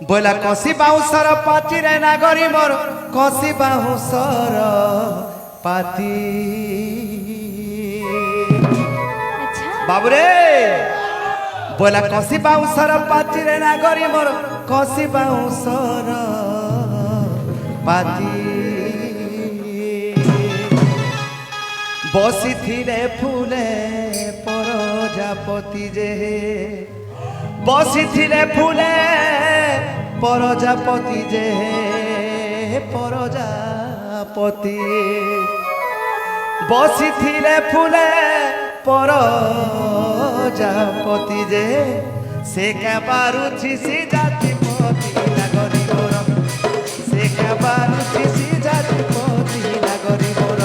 बोला कसी बाउंसर पाती रे नागरी मोर कसी बाउंसर पाती बाबू रे बोला कसी बाउंसर पाती रे नागरी मोर कसी बाउंसर पाती बसी थिले फूले प्रजापति जे बसी थिले फूले प्रजापति जे प्रजापति बसी थिले फूले प्रजापति जे से क्या पारुछि सी जाति पति नागरी मोर से क्या पारुछि सी जाति पति नागरी मोर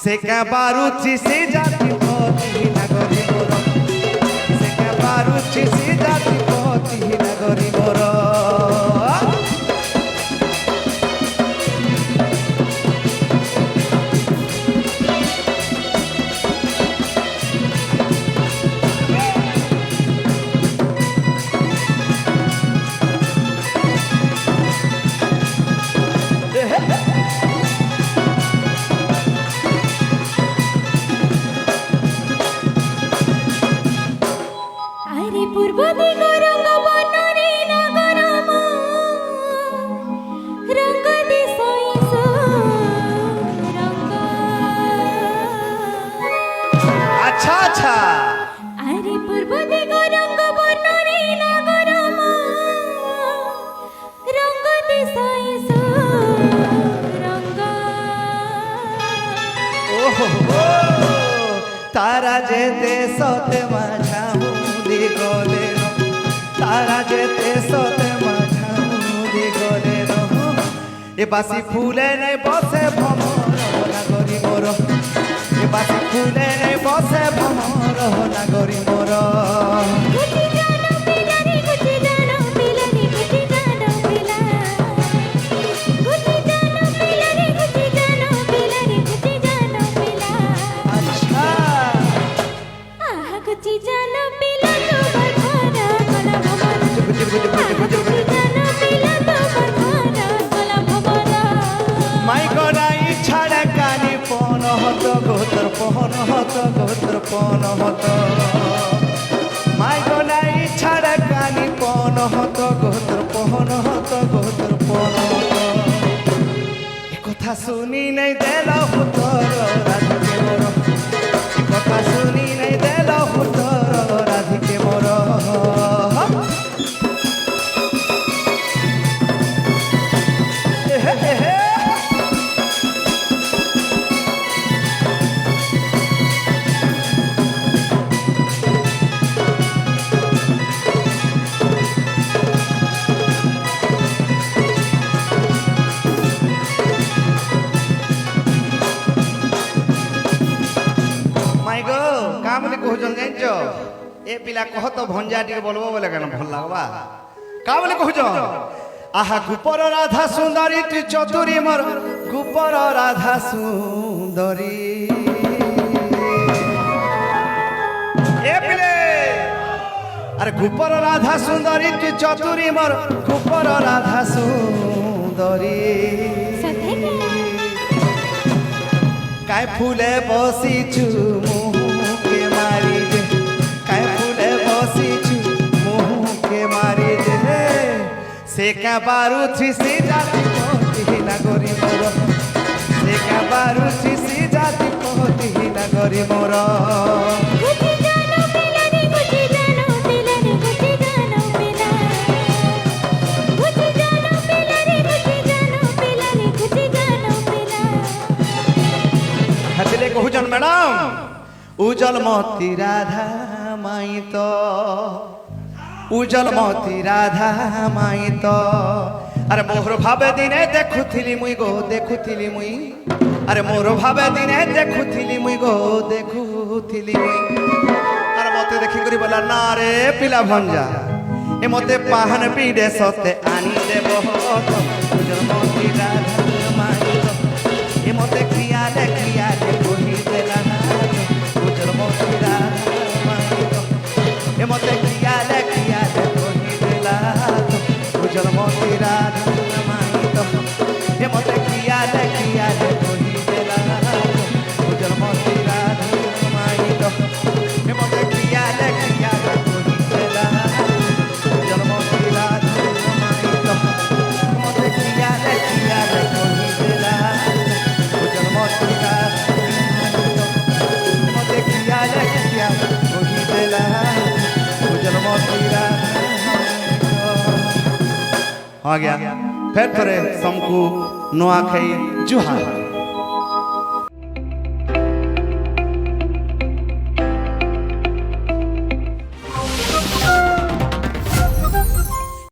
से क्या बारुछि से जाति पति नागरी मोर से क्या बारुछि से जाति पति नागरी मोर तारा जेते सोते माझा मुदी गोले तारा जेते सोते माझा मुदी गोले ए बासी फूले नहीं बसे भमर नागरी मोर ए बासी फूले नहीं बसे भमर नागरी मोर गोत्र पहन हत गोत्र पहन हत माय गनाई छाड़ा कानी पहन हत गोत्र पहन हत गोत्र पहन हत ए कथा सुनी नहीं देला हुतर राधिके मोर ए कथा सुनी नहीं देला हुतर राधिके मोर ए पिला कह तो भंजा टी बोलबो बोले केन भल लागबा का बोले कहू जो आहा गुपर राधा सुंदरी ती चतुरी मोर गुपर राधा सुंदरी ए पिले अरे गुपर राधा सुंदरी ती चतुरी मोर गुपर राधा सुंदरी काय फूले बसी छु मुह के मारी दे काय फूले बसी छु मुह के मारी दे से क्या बारुछि से जाति पति नागरी मोर से क्या बारुछि से जाति पति नागरी मोर উজল মতি রাধা মাই তো উজল মতি রাধা মাই তো আরে মোর ভাবে দিনে দেখুথিলি মুই গো দেখুথিলি মুই আরে মোর ভাবে দিনে দেখুথিলি মুই গো দেখুথিলি মুই আর মতে দেখি করি বলা না রে পিলা ভঞ্জা এ মতে পাহান পিড়ে সতে আনি দেব উজল মতি রাধা মাই তো এ মতে ক্রিয়ালে কহি দেলা উজল মতি রাধা মাই তো এ মতে ক্রিয়ালে কহি দেলা উজল মতি রাধা মাই তো এ মতে ক্রিয়ালে কহি দেলা উজল মতি রাধা মাই তো এ মতে ক্রিয়ালে কহি দেলা উজল মতি রাধা মাই তো মতে ক্রিয়ালে কহি দেলা উজল মতি রাধা মতে ক্রিয়ালে কহি দেলা उजल मोतीरा आ गया फिर थोड़े समकू नुआखाई जुहार